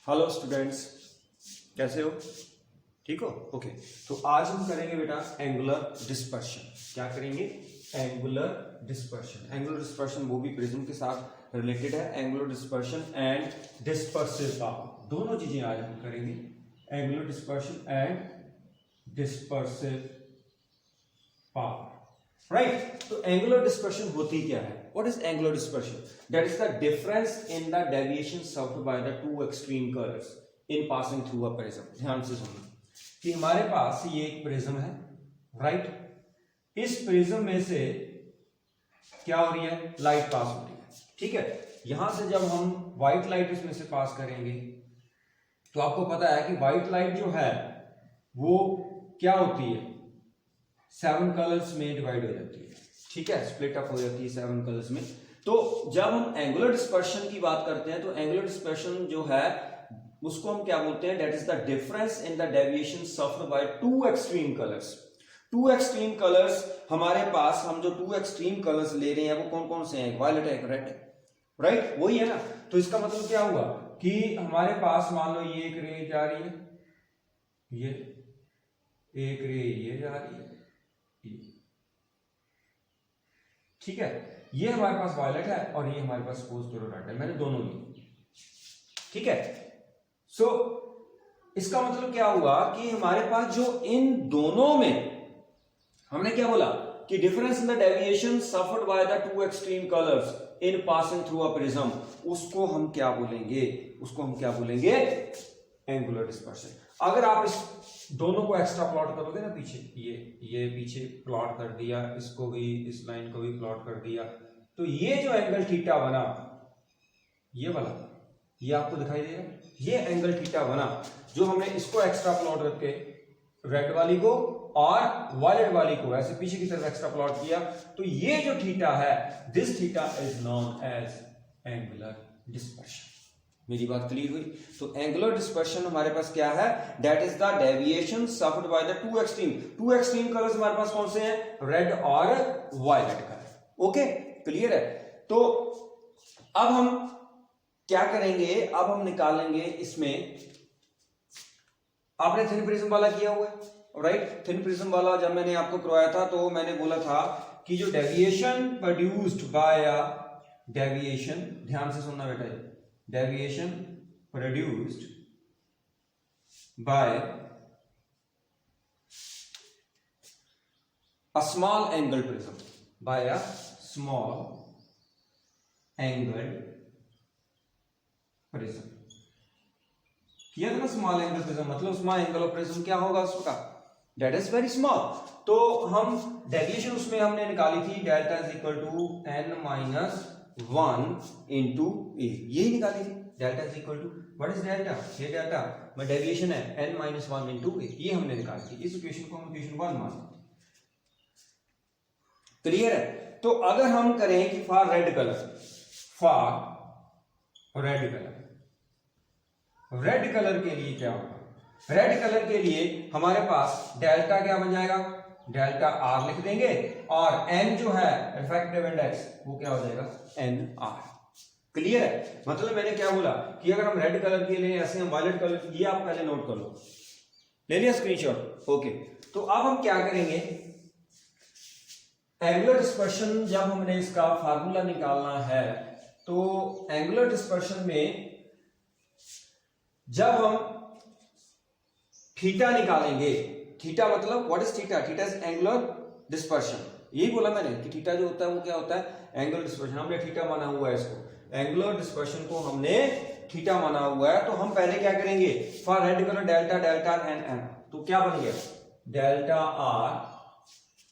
Hello students, कैसे हो? ठीक हो? ओके। तो आज हम करेंगे बेटा एंगुलर डिस्पर्शन। क्या करेंगे? Angular dispersion. एंगुलर डिस्पर्शन वो भी प्रिज्म के साथ रिलेटेड है। Angular dispersion and dispersive power, दोनों चीजें आज हम करेंगे। Angular dispersion and dispersive power, right. तो एंगुलर डिस्पर्शन होती क्या है? What is angular dispersion? That is the difference in the deviation suffered by the two extreme colors in passing through a prism. ध्यान से सुनना कि हमारे पास ये एक प्रिज्म है, राइट। इस प्रिज्म में से क्या हो रही है? लाइट पास हो रही है, ठीक है। यहां से जब हम व्हाइट लाइट इसमें से पास करेंगे तो आपको पता है कि व्हाइट लाइट जो है वो क्या होती है? 7 कलर्स में डिवाइड हो जाती है, ठीक है, स्प्लिट अप हो जाती है 7 कलर्स में। तो जब हम एंगुलर डिस्पर्शन की बात करते हैं तो एंगुलर डिस्पर्शन जो है उसको हम क्या बोलते हैं? That is the difference in the deviation suffered by two extreme colours. Two extreme colours हमारे पास, हम जो टू एक्सट्रीम कलर्स ले रहे हैं वो कौन कौन से हैं? वायलेट है, रेड है, राइट, वही है ना। तो इसका मतलब क्या हुआ कि हमारे पास मान लो ये एक रे जा रही है, ये एक रे ये जा रही है, ठीक है। ये हमारे पास वायलेट है और ये हमारे पास सपोज करो रेड है। मैंने दोनों लिए, ठीक है। सो इसका मतलब क्या हुआ कि हमारे पास जो इन दोनों में हमने क्या बोला कि difference in the deviation suffered by the two extreme colours in passing through a prism, उसको हम क्या बोलेंगे? उसको हम क्या बोलेंगे? Angular dispersion. अगर आप इस दोनों को एक्स्ट्रा प्लॉट करोगे ना पीछे, ये पीछे प्लॉट कर दिया, इसको भी, इस लाइन को भी प्लॉट कर दिया, तो ये जो एंगल थीटा बना, ये वाला, ये आपको दिखाई देगा, ये एंगल थीटा बना जो हमने इसको एक्स्ट्रा प्लॉट करके रेड वाली को और वायलेट वाली को ऐसे पीछे की तरफ एक्स्ट्रा प्लॉट किया, तो ये जो थीटा है, this theta is known as angular dispersion. मेरी बात क्लियर हुई? तो एंगुलर डिस्पर्शन हमारे पास क्या है? That is the deviation suffered by the two extreme colours. हमारे पास कौन से हैं? रेड और वायलेट कलर। ओके, क्लियर है? तो अब हम क्या करेंगे? अब हम निकालेंगे इसमें, आपने थिन प्रिज्म वाला किया हुआ है, राइट। थिन प्रिज्म वाला जब मैंने आपको करवाया था तो मैंने बोला था कि जो डेविएशन प्रोड्यूस्ड बाय डेविएशन, ध्यान से सुनना बेटा, deviation produced by a small angle prism, by a small angled prism किया था ना। स्मॉल एंगल प्रिज्म मतलब स्मॉल एंगल ऑफ प्रिज्म क्या होगा उसका? That is very small. तो हम डेविएशन उसमें हमने निकाली थी, delta is equal to n-1 into a, यही निकाली थी। Delta is equal to, what is delta? ये डेल्टा में डेविएशन है n-1 इंटू ए, ये हमने निकाली थी। इस इक्वेशन को हम इक्वेशन 1 मानते हैं। क्लियर है? तो अगर हम करें कि for red colour, red colour के लिए क्या होगा? रेड कलर के लिए हमारे पास डेल्टा क्या बन जाएगा? डेल्टा आर लिख देंगे और एन जो है रिफ्रैक्टिव इंडेक्स वो क्या हो जाएगा? N R. क्लियर है? मतलब मैंने क्या बोला कि अगर हम रेड कलर के लिए ऐसे हम वायलेट कलर, ये आप पहले नोट कर लो, ले लिया स्क्रीनशॉट? ओके। तो अब हम क्या करेंगे? एंगुलर डिस्पर्शन जब हमने इसका फार्मूला निकालना है तो एंगुलर डिस्पर्शन में जब हम थीटा निकालेंगे, थीटा मतलब what is theta? Theta is angular dispersion. यही बोला मैंने कि थीटा जो होता है वो क्या होता है? Angular dispersion. हमने थीटा माना हुआ है इसको, एंगुलर डिस्पर्शन को हमने थीटा माना हुआ है। तो हम पहले क्या करेंगे? For red colour delta, delta N N, तो क्या बन गया? डेल्टा आर,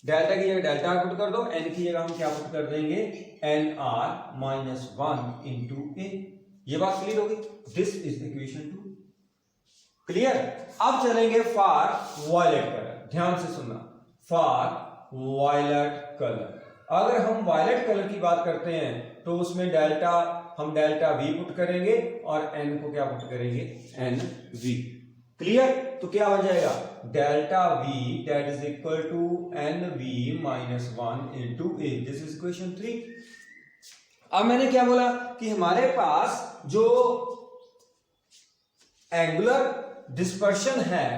डेल्टा की जगह डेल्टा आर पुट कर दो, एन की जगह हम क्या पुट कर देंगे? एन आर माइनस 1 इंटू ए। ये बात क्लियर होगी? This is equation 2। क्लियर? अब चलेंगे फॉर वायलेट कलर। ध्यान से सुनना, फॉर वायलेट कलर। अगर हम वायलेट कलर की बात करते हैं तो उसमें डेल्टा, हम डेल्टा वी पुट करेंगे और एन को क्या पुट करेंगे? N V. क्लियर? तो क्या हो जाएगा? Delta V that is equal to N V minus 1 into A. This is equation 3। अब मैंने क्या बोला कि हमारे पास जो एंगुलर डिस्पर्शन है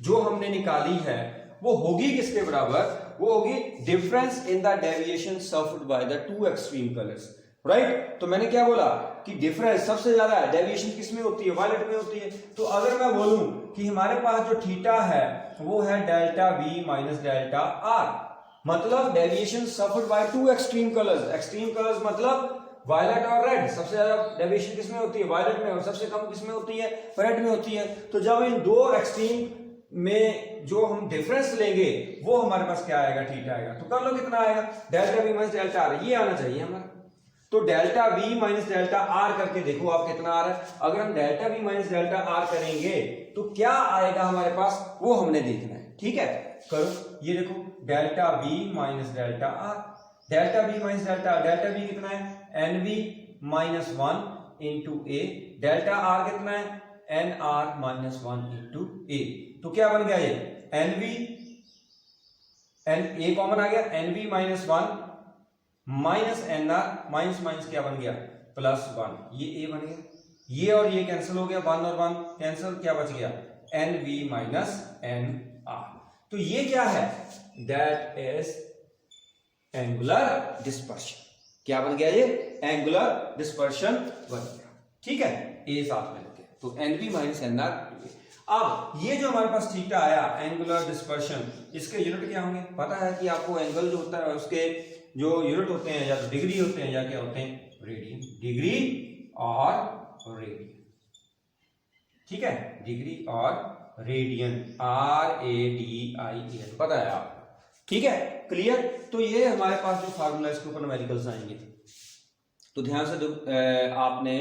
जो हमने निकाली है वो होगी किसके बराबर, वो होगी difference in the deviation suffered by the two extreme colours, right. तो मैंने क्या बोला कि डिफरेंस सबसे ज्यादा डेविएशन किस में होती है, वायलेट में होती है। तो अगर मैं बोलूं कि हमारे पास जो थीटा है वो है delta V minus delta R, मतलब deviation suffered by two extreme colours. Extreme colours मतलब वायलेट और रेड। सबसे ज्यादा डेविएशन किसमें होती है, वायलेट में, और सबसे कम किसमें होती है, रेड में होती है। तो जब इन दो एक्सट्रीम में जो हम डिफरेंस लेंगे वो हमारे पास क्या आएगा, थीटा आएगा। तो कर लो कितना आएगा, delta V minus delta are, ये आना चाहिए हमारा। तो delta V minus delta are करके देखो आप कितना आ रहा है। अगर हम delta V minus delta are करेंगे तो क्या आएगा हमारे पास, वो हमने देखना है, ठीक है। करो, ये देखो delta V minus delta R, delta V minus delta, delta V कितना है, N V minus one into A, delta R कितना है, N R minus one into A. तो क्या बन गया ये, N V, N A common आ गया, N V minus one minus N R, minus minus क्या बन गया, प्लस वन, ये ए बन गया। ये और ये कैंसिल हो गया, वन और वन कैंसिल, क्या बच गया, N V minus N R. तो ये क्या है, दैट इज एंगुलर डिस्पर्शन। क्या बन गया ये, एंगुलर डिस्पर्शन बन गया, ठीक है। ए साथ में लगे तो N V minus N R. अब ये जो हमारे पास थीटा आया एंगुलर डिस्पर्शन, इसके यूनिट क्या होंगे, पता है कि आपको एंगल जो होता है उसके जो यूनिट होते हैं या तो डिग्री होते हैं या क्या होते हैं, रेडियन, डिग्री और रेडियन, ठीक है, डिग्री और radian, R A D I N, पता है आपको, ठीक है, क्लियर। तो ये हमारे पास जो फार्मूला इसके ऊपर न्यूमेरिकल्स आएंगे, तो ध्यान से आपने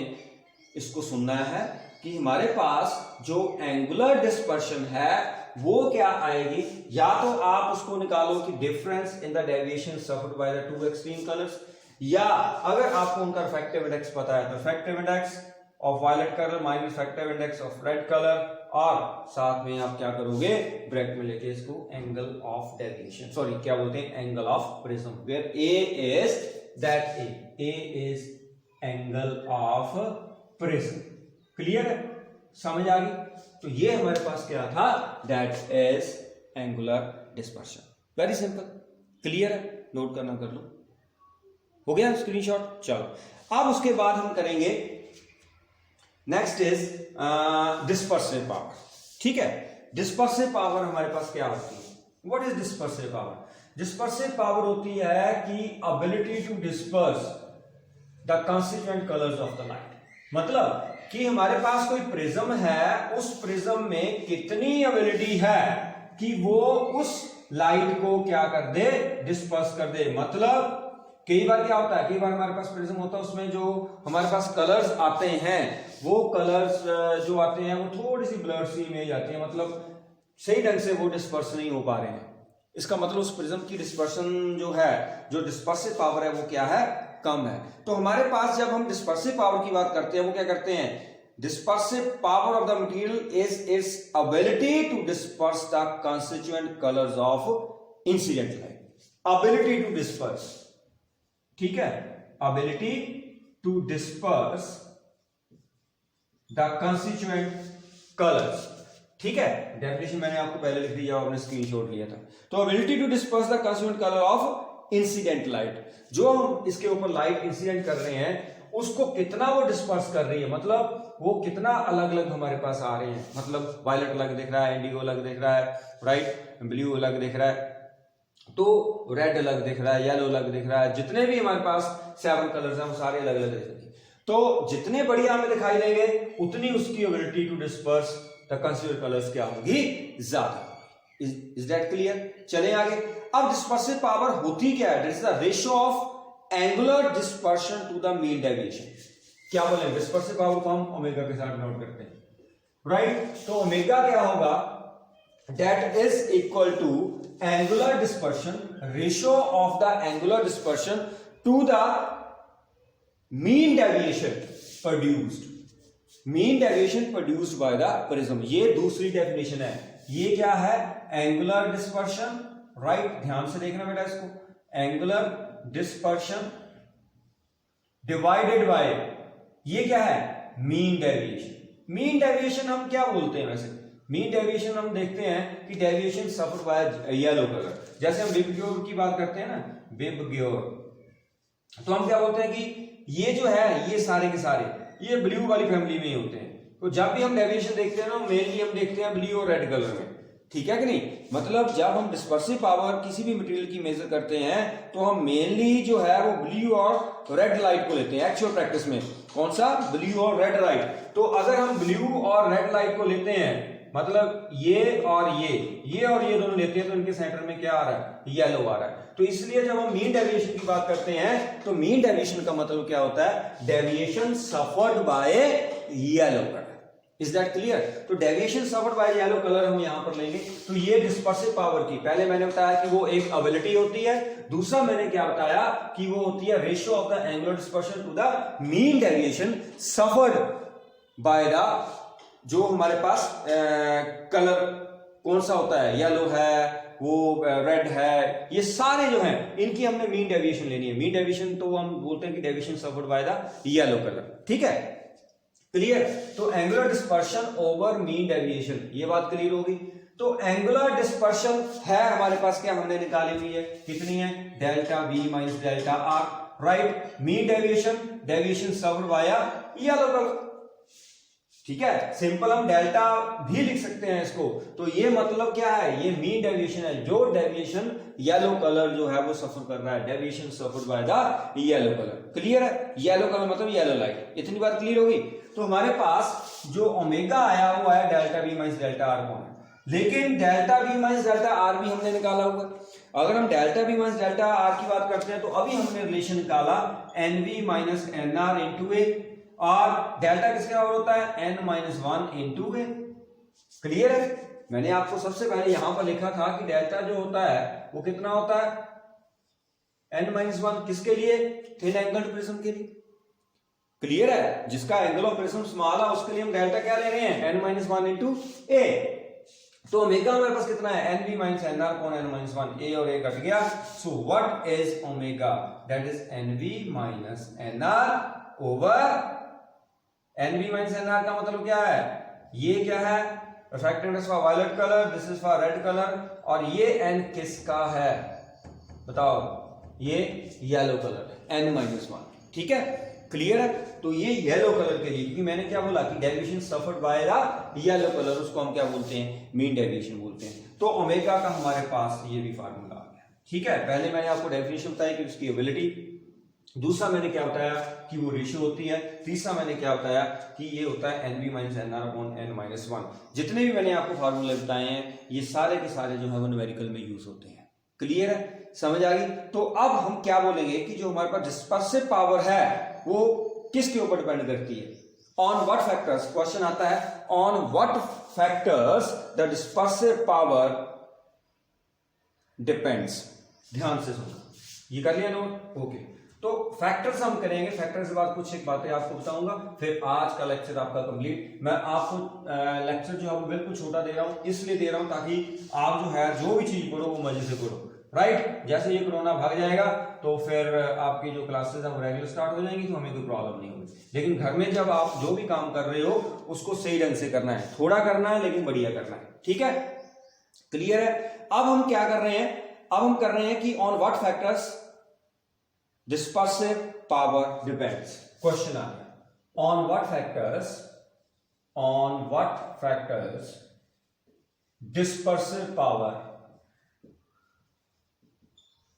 इसको सुनना है कि हमारे पास जो एंगुलर डिस्पर्शन है वो क्या आएगी, या तो आप उसको निकालो कि difference in the deviation suffered by the two extreme colours, या अगर आपको उनका रिफ्रैक्टिव इंडेक्स पता है तो refractive index of violet colour minus refractive index of red colour, और साथ में आप क्या करोगे, ब्रैकेट में लेके इसको एंगल ऑफ डेविएशन, सॉरी क्या बोलते हैं, angle of prism, where A is that A is angle of prism. Clear है, समझ आ गई। तो ये हमारे पास क्या था, that is angular dispersion, very simple, clear है, नोट करना कर लो, हो गया स्क्रीनशॉट। चलो अब उसके बाद हम करेंगे, नेक्स्ट इज डिस्पर्सिव पावर, ठीक है। डिस्पर्सिव पावर हमारे पास क्या होती है, what is dispersive power, dispersive power होती है कि ability to disperse the constituent colours of the light, मतलब कि हमारे पास कोई प्रिज्म है, उस प्रिज्म में कितनी एबिलिटी है कि वो उस लाइट को क्या कर दे, डिस्पर्स कर दे। मतलब कई बार क्या होता है, कई बार हमारे पास प्रिज्म होता है, उसमें जो हमारे पास कलर्स आते हैं वो कलर्स जो आते हैं वो थोड़ी सी ब्लर सी इमेज आती है, मतलब सही ढंग से वो डिस्पर्स नहीं हो पा रहे हैं। इसका मतलब उस प्रिज्म की डिस्पर्शन जो है, जो डिस्पर्सिव पावर है वो क्या है, कम है। तो हमारे पास जब हम डिस्पर्सिव पावर की बात करते हैं, वो क्या करते हैं, dispersive power of the material is its ability to disperse the constituent colours of incident light. Ability to disperse, ठीक है, ability to disperse the constituent colours, ठीक है। डेफिनेशन मैंने आपको पहले लिख दी, आपने स्क्रीनशॉट लिया था। तो ability to disperse the constituent colour of incident light, जो हम इसके ऊपर लाइट इंसिडेंट कर रहे हैं उसको कितना वो डिस्पर्स कर रही है, मतलब वो कितना अलग अलग हमारे पास आ रहे हैं, मतलब वायलेट अलग दिख रहा है, इंडिगो अलग दिख रहा है, राइट, ब्लू अलग दिख रहा है, तो रेड अलग दिख रहा है, येलो अलग दिख रहा है, जितने भी हमारे पास 7 कलर्स हैं वो सारे अलग अलग दिख रहे हैं। तो जितने बढ़िया हमें दिखाई देंगे उतनी उसकी ability to disperse the constituent colours क्या होगी, ज्यादा। Is that clear. चले आगे। अब डिस्पर्सिव पावर होती क्या है, this is the ratio of angular dispersion to the mean deviation. क्या बोले, डिस्पर्सिव पावर को हम ओमेगा के साथ नोट करते हैं, राइट। तो ओमेगा क्या होगा, that is equal to angular dispersion, ratio of the angular dispersion to the mean deviation produced, mean deviation produced by the prism. ये दूसरी डेफिनेशन है। ये क्या है, एंगुलर डिस्पर्शन, राइट, ध्यान से देखना बेटा इसको, एंगुलर डिस्पर्शन डिवाइडेड बाय, ये क्या है, मीन डेविएशन। मीन डेविएशन हम क्या बोलते हैं वैसे? मीन डेविएशन हम देखते हैं कि deviation suffered by yellow colour. जैसे हम विबग्योर की बात करते हैं ना, विबग्योर, तो हम क्या बोलते हैं कि ये जो है ये सारे के सारे ये ब्लू वाली फैमिली में ही होते हैं। तो जब भी हम डेविएशन देखते हैं ना, मेनली हम देखते हैं ब्लू और रेड कलर में, ठीक है कि नहीं? मतलब जब हम डिस्पर्सिव पावर किसी भी मटेरियल की मेजर करते हैं तो हम मेनली जो है वो ब्लू और रेड लाइट को लेते हैं। एक्चुअल प्रैक्टिस में कौन सा? ब्लू और रेड लाइट। तो अगर हम ब्लू और रेड लाइट को लेते हैं, मतलब ये और ये दोनों लेते हैं, तो इनके सेंटर में क्या आ रहा है? येलो आ रहा है। तो इसलिए जब हम मीन डेविएशन की बात करते हैं तो मीन डेविएशन का मतलब क्या होता है? Deviation suffered by yellow colour. Is that clear? तो deviation suffered by yellow colour हम यहां पर लेंगे। तो ये डिस्पर्सिव पावर की, पहले मैंने बताया कि वो एक एबिलिटी होती है, दूसरा मैंने क्या बताया कि वो होती है ratio of the angular dispersion to the mean deviation suffered by the, जो हमारे पास कलर कौन सा होता है? येलो है, वो रेड है, ये सारे जो हैं इनकी हमने मीन डेविएशन लेनी है। मीन डेविएशन तो हम बोलते हैं कि deviation suffered by the yellow colour, ठीक है? क्लियर? तो angular dispersion over mean deviation, ये बात क्लियर होगी। तो एंगुलर डिस्पर्शन है हमारे पास, क्या हमने निकाली हुई है? कितनी है? Delta V minus delta R, right? Mean deviation, deviation suffered by yellow colour, ठीक है? सिंपल हम डेल्टा भी लिख सकते हैं इसको। तो ये मतलब क्या है? ये मीन डेविएशन है, जो डेविएशन येलो कलर जो है वो सफर कर रहा है, deviation suffered by the yellow colour. Clear है? येलो कलर मतलब येलो लाइट। इतनी बात क्लियर होगी? तो हमारे पास जो ओमेगा आया वो है delta V minus delta R कौन है, लेकिन delta V minus delta R भी हमने निकाला होगा। अगर हम delta V minus delta R की बात करते हैं तो अभी हमने रिलेशन निकाला N V minus N R into A, और डेल्टा किसके बराबर होता है? N minus one into A. Clear है? मैंने आपको सबसे पहले यहां पर लिखा था कि डेल्टा जो होता है वो कितना होता है? N minus one. किसके लिए? थिन एंगल प्रिज्म के लिए। क्लियर है? जिसका एंगल ऑफ प्रिज्म स्मॉल है उसके लिए हम डेल्टा क्या ले रहे हैं? N minus one into A. तो ओमेगा हमारे पास कितना है? N V minus N R कौन? N minus one. ए और ए कट गया। So what is omega? That is N V minus N R over N V minus N R. का मतलब क्या है? ये क्या है? Refractive index for violet colour, this is for red colour, और ये एन किसका है बताओ? ये yellow colour, N minus one, ठीक है? क्लियर है? तो ये येलो कलर के लिए, क्योंकि मैंने क्या बोला कि deviation suffered by the yellow colour, उसको हम क्या बोलते हैं? मीन डेविएशन बोलते हैं। तो ओमेगा का हमारे पास ये भी फार्मूला आ गया, ठीक है? पहले मैंने आपको डेफिनेशन बताई कि उसकी एबिलिटी, दूसरा मैंने क्या बताया कि वो रेशियो होती है, तीसरा मैंने क्या बताया कि ये होता है N V minus N R upon N minus one. जितने भी मैंने आपको फार्मूले बताए हैं ये सारे के सारे जो है वो न्यूमेरिकल में यूज होते हैं। क्लियर है? समझ आ गई? तो अब हम क्या बोलेंगे कि जो हमारे पास डिस्पर्सिव पावर है वो किसके ऊपर डिपेंड करती है? On what factors? क्वेश्चन आता है on what factors the dispersive power depends. ध्यान से सुनो, ये कर लिया नोट? ओके। तो फैक्टर्स हम करेंगे, फैक्टर्स के बाद कुछ एक बातें आपको बताऊंगा, फिर आज का लेक्चर आपका कंप्लीट। मैं आपको लेक्चर जो है वो बिल्कुल छोटा दे रहा हूं, इसलिए दे रहा हूं ताकि आप जो है जो भी चीज पढ़ो वो मजे से पढ़ो, राइट? जैसे ये कोरोना भाग जाएगा तो फिर आपकी जो क्लासेस है वो रेगुलर स्टार्ट हो जाएंगी, तो हमें कोई प्रॉब्लम नहीं होगी। लेकिन घर में जब आप जो भी काम कर रहे हो उसको सही ढंग से करना है, थोड़ा करना है लेकिन बढ़िया करना है, ठीक है? क्लियर है? अब हम क्या कर रहे हैं? अब हम कर रहे हैं कि on what factors dispersive power depends। Question आ गया on what factors dispersive power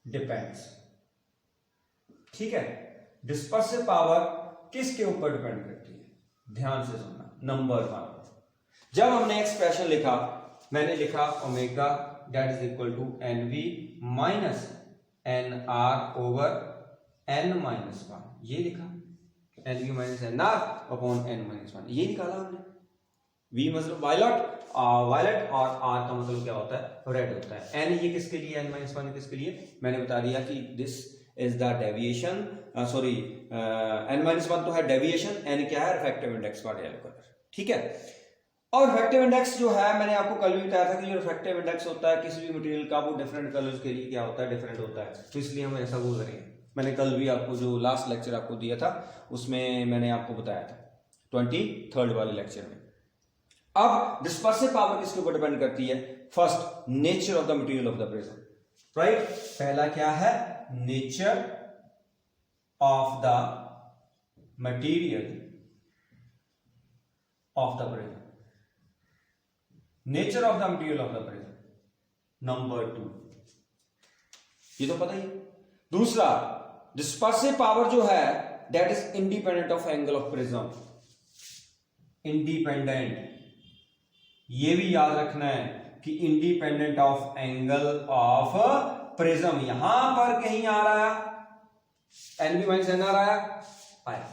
depends। ठीक है? dispersive power किसके ऊपर डिपेंड करती है? ध्यान से सुनना। नंबर वन, जब हमने एक्सप्रेशन लिखा, मैंने लिखा omega that is equal to N V minus N R over N minus one, ये लिखा N V minus N R upon N minus one, ये निकाला हमने। वी मतलब वायलेट, वायलेट और आर का मतलब क्या होता है? रेड होता है। एन ये किसके लिए? एन माइनस वन किसके लिए? मैंने बता दिया कि this is the deviation, sorry N minus one तो है डेविएशन, एन क्या है? Refractive index for yellow colour, ठीक है? और रिफ्रैक्टिव इंडेक्स जो है मैंने आपको कल भी बताया था कि जो रिफ्रैक्टिव इंडेक्स होता है किसी भी मटेरियल का वो डिफरेंट कलर्स के लिए क्या होता है? डिफरेंट होता है। तो इसलिए हम ऐसा बोल रहे हैं। मैंने कल भी आपको जो लास्ट लेक्चर आपको दिया था उसमें मैंने आपको बताया था 23rd वाले लेक्चर में। अब डिस्पर्सिव पावर किसके ऊपर डिपेंड करती है? First, nature of the material of the prism, right. पहला क्या है? Nature of the material of the prism, nature of the material of the prism. Number 2, ये तो पता ही। दूसरा, डिस्पर्सिव पावर जो है that is independent of angle of prism, independent, ये भी याद रखना है कि independent of angle of prism. यहां पर कहीं आ रहा है N B minus N R आया,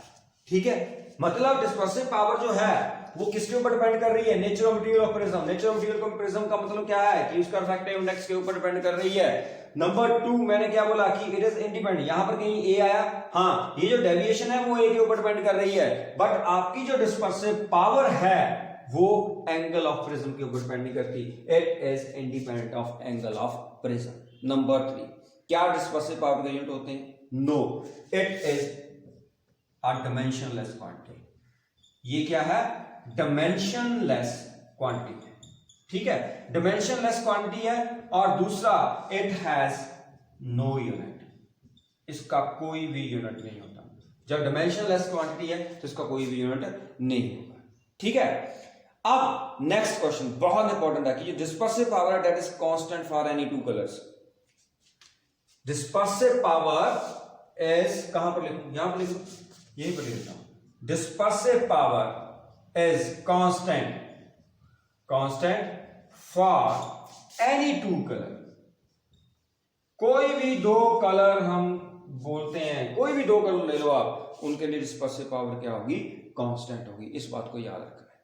ठीक है। मतलब डिस्पर्सिव पावर जो है वो किसके ऊपर डिपेंड कर रही है? Nature of material of prism. Nature of material of prism का मतलब क्या है कि उसका रिफ्रैक्टिव इंडेक्स के ऊपर डिपेंड कर रही है। नंबर 2, मैंने क्या बोला कि इट इज इंडिपेंडेंट। यहां पर कहीं ए आया, हाँ, ये जो डेविएशन है वो ए के ऊपर डिपेंड कर रही है, बट आपकी जो डिस्पर्सिव पावर है वो एंगल ऑफ प्रिज्म के ऊपर डिपेंड नहीं करती, it is independent of angle of prism. Number 3, क्या डिस्पर्सिव पावर के यूनिट होते हैं? No, it is a dimensionless quantity. ये क्या है? डायमेंशनलेस क्वांटिटी, ठीक है, डायमेंशनलेस क्वांटिटी है। और दूसरा, इट हैज नो यूनिट, इसका कोई भी यूनिट नहीं होता। जब डायमेंशनलेस क्वांटिटी है तो इसका कोई भी यूनिट नहीं होगा, ठीक है। अब नेक्स्ट क्वेश्चन बहुत इंपॉर्टेंट है कि dispersive power that is constant for any two colours. Dispersive power is, कहां पर लिखूं? यहां पर लिखूं, यहीं पर लिख देता हूं। Dispersive power is constant for any two color। कोई भी दो कलर हम बोलते हैं, कोई भी दो कलर ले लो आप, उनके लिए डिस्पर्सिव पावर क्या होगी? कांस्टेंट होगी। इस बात को याद रखना है,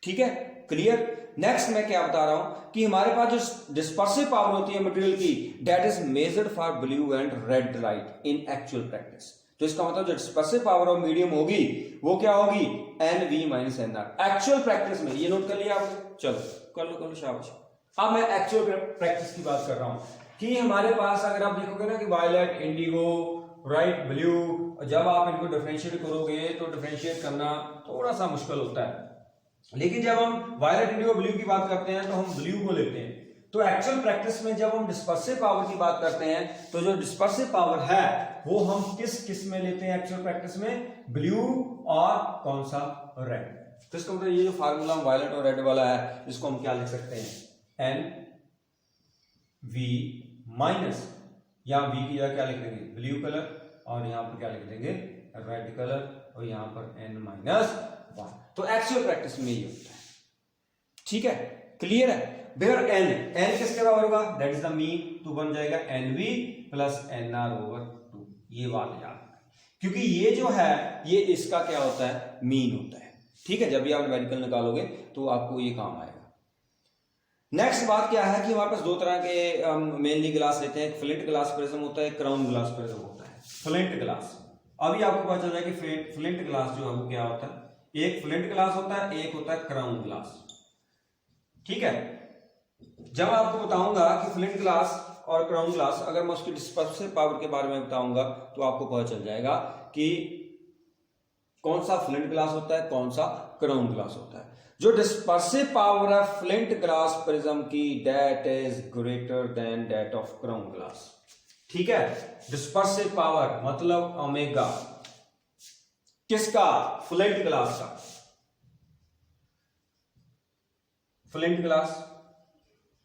ठीक है, क्लियर। नेक्स्ट मैं क्या बता रहा हूं कि हमारे पास जो डिस्पर्सिव पावर होती है मटेरियल की, that is measured for blue and red light in actual practice. तो इसका मतलब जो डिस्पर्सिव पावर ऑफ मीडियम होगी वो क्या होगी? N V minus N R. Actual practice में, ये नोट कर लिया आपने? चलो कर लो शाबाश। अब मैं एक्चुअल प्रैक्टिस की बात कर रहा हूं कि हमारे पास अगर आप देखोगे ना कि वायलेट, इंडिगो, राइट, ब्लू, जब आप इनको डिफरेंशिएट करोगे तो डिफरेंशिएट करना थोड़ा सा मुश्किल होता है। लेकिन जब हम वायलेट, इंडिगो, ब्लू की बात करते हैं तो हम ब्लू को लेते हैं। तो एक्चुअल प्रैक्टिस में जब हम डिस्पर्सिव पावर की बात करते हैं तो जो डिस्पर्सिव पावर है वो हम किस में लेते हैं? एक्चुअल प्रैक्टिस में ब्लू और कौन सा? रेड। तो इसका मतलब ये जो फार्मूला वायलेट और रेड वाला है इसको हम क्या लिख सकते हैं? एन वी माइनस, या वी की जगह क्या लिख देंगे? ब्लू कलर, और यहां पर क्या लिख देंगे? रेड कलर, और यहां पर एन माइनस 1। तो एक्चुअल प्रैक्टिस में ये होता है, ठीक है, क्लियर है। वेयर एन किसके बराबर होगा? दैट इज द मीन, तो बन जाएगा N V plus N R over 2। ये बात याद रखना, क्योंकि ये जो है ये इसका क्या होता है? मीन होता है, ठीक है। जब भी आप न्यूमेरिकल निकालोगे तो आपको ये काम आएगा। नेक्स्ट बात क्या है कि हमारे पास दो तरह के मेनली ग्लास लेते हैं, एक फ्लिंट ग्लास प्रिज्म होता है, एक क्राउन ग्लास प्रिज्म होता है। फ्लिंट ग्लास, अभी आपको पता चल जाएगा कि फ्लिंट ग्लास जो है वो क्या होता है? एक फ्लिंट ग्लास होता है, एक होता है क्राउन ग्लास, ठीक है। जब आपको बताऊंगा कि फ्लिंट ग्लास और क्राउन ग्लास, अगर मैं उसकी डिस्पर्सिव पावर के बारे में बताऊंगा तो आपको पता चल जाएगा कि कौन सा फ्लिंट ग्लास होता है, कौन सा क्राउन ग्लास होता है। जो डिस्पर्सिव पावर है फ्लिंट ग्लास प्रिज्म की, that is greater than that of crown glass, ठीक है। डिस्पर्सिव पावर मतलब ओमेगा, किसका? फ्लिंट ग्लास का। Flint glass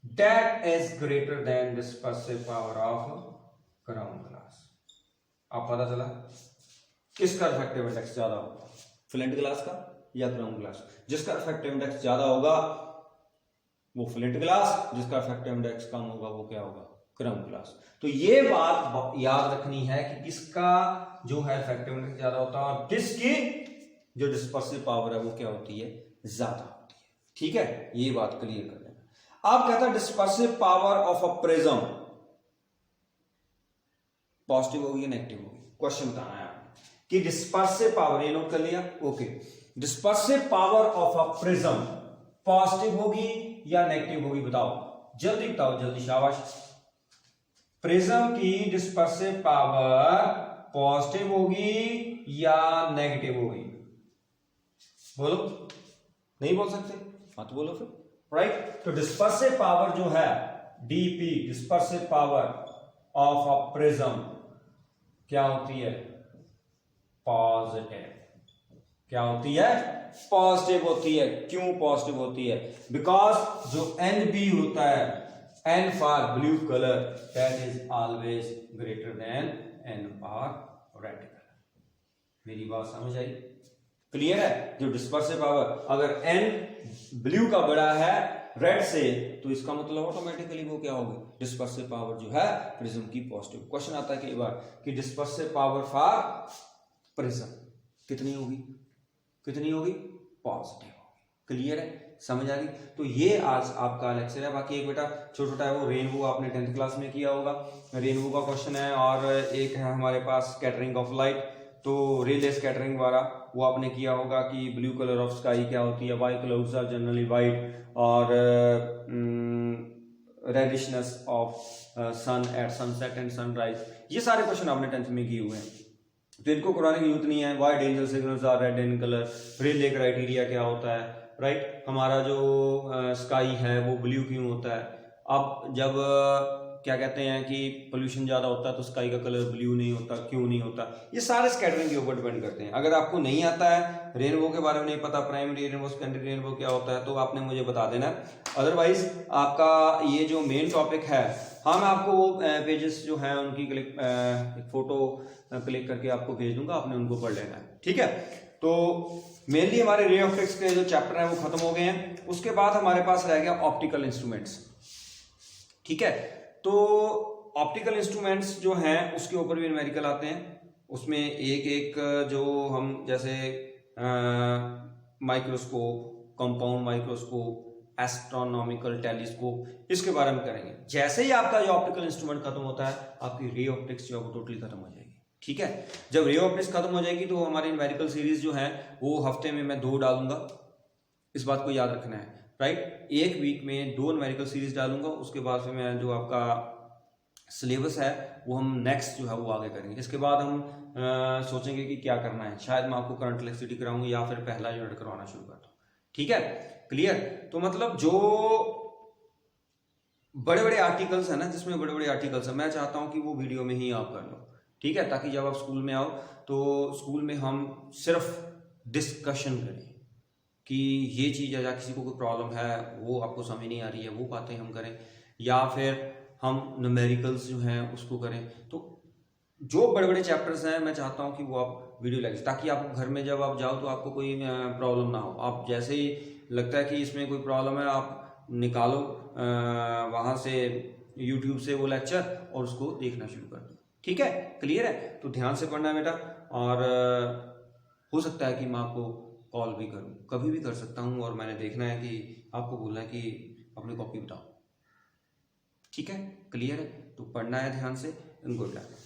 that is greater than dispersive power of crown glass। आप पता चला किसका रिफ्रैक्टिव इंडेक्स ज्यादा होगा? फ्लिंट ग्लास का या क्राउन ग्लास? जिसका रिफ्रैक्टिव इंडेक्स ज्यादा होगा वो फ्लिंट ग्लास, जिसका रिफ्रैक्टिव इंडेक्स कम होगा वो क्या होगा? Crown glass. तो ये बात याद रखनी है कि किसका जो है रिफ्रैक्टिव इंडेक्स ज्यादा होता है और किसकी जो डिस्पर्सिव पावर है वो क्या होती है? ज्यादा होती है, ठीक है। ये बात क्लियर कर लेना। अब कहता है dispersive power of a prism positive होगी या नेगेटिव होगी? क्वेश्चन बताना है कि डिस्पर्सिव पावर, ये नोट कर लिया, okay. Dispersive power of a prism positive होगी या नेगेटिव होगी? बताओ, जल्दी बताओ, जल्दी, शाबाश। प्रिज्म की डिस्पर्सिव पावर पॉजिटिव होगी या नेगेटिव होगी? बोलो, नहीं बोल सकते? मत बोलो फिर, राइट। तो डिस्पर्सिव पावर जो है DP, dispersive power of a prism क्या होती है? पॉजिटिव। क्या होती है? पॉजिटिव होती है। क्यों पॉजिटिव होती है? बिकॉज जो NB होता है, N for blue colour, that is always greater than N for red colour. मेरी बात समझ आई? क्लियर है? जो डिस्पर्सिव पावर अगर N ब्लू का बड़ा है रेड से, तो इसका मतलब ऑटोमेटिकली वो क्या होगी? डिस्पर्सिव पावर जो है प्रिज्म की पॉजिटिव। क्वेश्चन आता है कई बार कि डिस्पर्सिव पावर फॉर प्रिज्म कितनी होगी? कितनी होगी? पॉजिटिव होगी। क्लियर है? समझ आ गई? तो ये आज आपका लेक्चर है। बाकी एक बेटा छोटा छोटा है वो रेनबो आपने 10th क्लास में किया होगा, रेनबो का क्वेश्चन है। और एक है हमारे पास स्कैटरिंग ऑफ लाइट, तो रिले स्कैटरिंग द्वारा वो आपने किया होगा कि ब्लू कलर ऑफ स्काई क्या होती है, white clouds are generally white, और reddishness of sun at sunset and sunrise. ये सारे क्वेश्चन आपने 10th में किए हुए हैं, तो इनको कराने की जरूरत नहीं है। Why danger signals are red in colour, Rayleigh criteria क्या होता है, राइट। हमारा जो स्काई है वो ब्लू क्यों होता है? अब जब क्या कहते हैं कि पोल्यूशन ज़्यादा होता है तो स्काई का कलर ब्लू नहीं होता, क्यों नहीं होता? ये सारे स्कैटरिंग के ऊपर डिपेंड करते हैं। अगर आपको नहीं आता है, रेनबो के बारे में नहीं पता, प्राइमरी रेनबो सेकेंडरी रेनबो क्या होता है, तो आपने मुझे बता देना। अदरवाइज आपका ये जो मेन टॉपिक है, हाँ मैं आपको वो पेजेस जो हैं उनकी क्लिक फोटो क्लिक करके आपको भेज दूंगा, आपने उनको पढ़ लेना है, ठीक है। तो मेनली हमारे रे ऑप्टिक्स के जो चैप्टर हैं वो खत्म हो गए हैं। उसके बाद हमारे पास रह गया ऑप्टिकल इंस्ट्रूमेंट्स, ठीक है। तो ऑप्टिकल इंस्ट्रूमेंट्स जो हैं उसके ऊपर भी न्यूमेरिकल आते हैं। उसमें एक एक जो हम जैसे microscope, compound microscope, astronomical telescope, इसके बारे में करेंगे। जैसे ही आपका जो ऑप्टिकल इंस्ट्रूमेंट खत्म होता है, आपकी रे ऑप्टिक्स जो है वो टोटली खत्म हो जाएगी, ठीक है। जब रे ऑप्टिक्स खत्म हो जाएगी तो हमारी न्यूमेरिकल सीरीज जो है वो हफ्ते में मैं 2 डालूंगा, इस बात को याद रखना है, राइट। एक वीक में 2 न्यूमेरिकल सीरीज डालूंगा। उसके बाद फिर मैं जो आपका सिलेबस है वो हम नेक्स्ट जो है वो आगे करेंगे। इसके बाद हम सोचेंगे कि क्या करना है। शायद मैं आपको करंट इलेक्ट्रिसिटी कराऊंगा या फिर पहला यूनिट करवाना शुरू करता हूँ, ठीक है। क्लियर? तो मतलब जो बड़े बड़े आर्टिकल्स है ना, जिसमें बड़े बड़े आर्टिकल्स है, मैं चाहता हूँ कि वो वीडियो में ही आप कर लो, ठीक है, ताकि जब आप स्कूल में आओ तो स्कूल में हम सिर्फ डिस्कशन करें कि ये चीज़ है, या किसी को कोई प्रॉब्लम है वो आपको समझ नहीं आ रही है, वो बातें हम करें, या फिर हम न्यूमेरिकल्स जो हैं उसको करें। तो जो बड़े बड़े चैप्टर्स हैं मैं चाहता हूँ कि वो आप वीडियो लेक्चर, ताकि आप घर में जब आप जाओ तो आपको कोई प्रॉब्लम ना हो। आप जैसे ही लगता है कि इसमें कोई प्रॉब्लम है, आप निकालो वहाँ से यूट्यूब से वो लेक्चर और उसको देखना शुरू कर दो, ठीक है। क्लियर है? तो ध्यान से पढ़ना है बेटा। और हो सकता है कि मैं आपको कॉल भी करूं, कभी भी कर सकता हूं, और मैंने देखना है कि आपको बोलना है कि अपनी कॉपी बताओ, ठीक है। क्लियर है? तो पढ़ना है ध्यान से, गुड लक।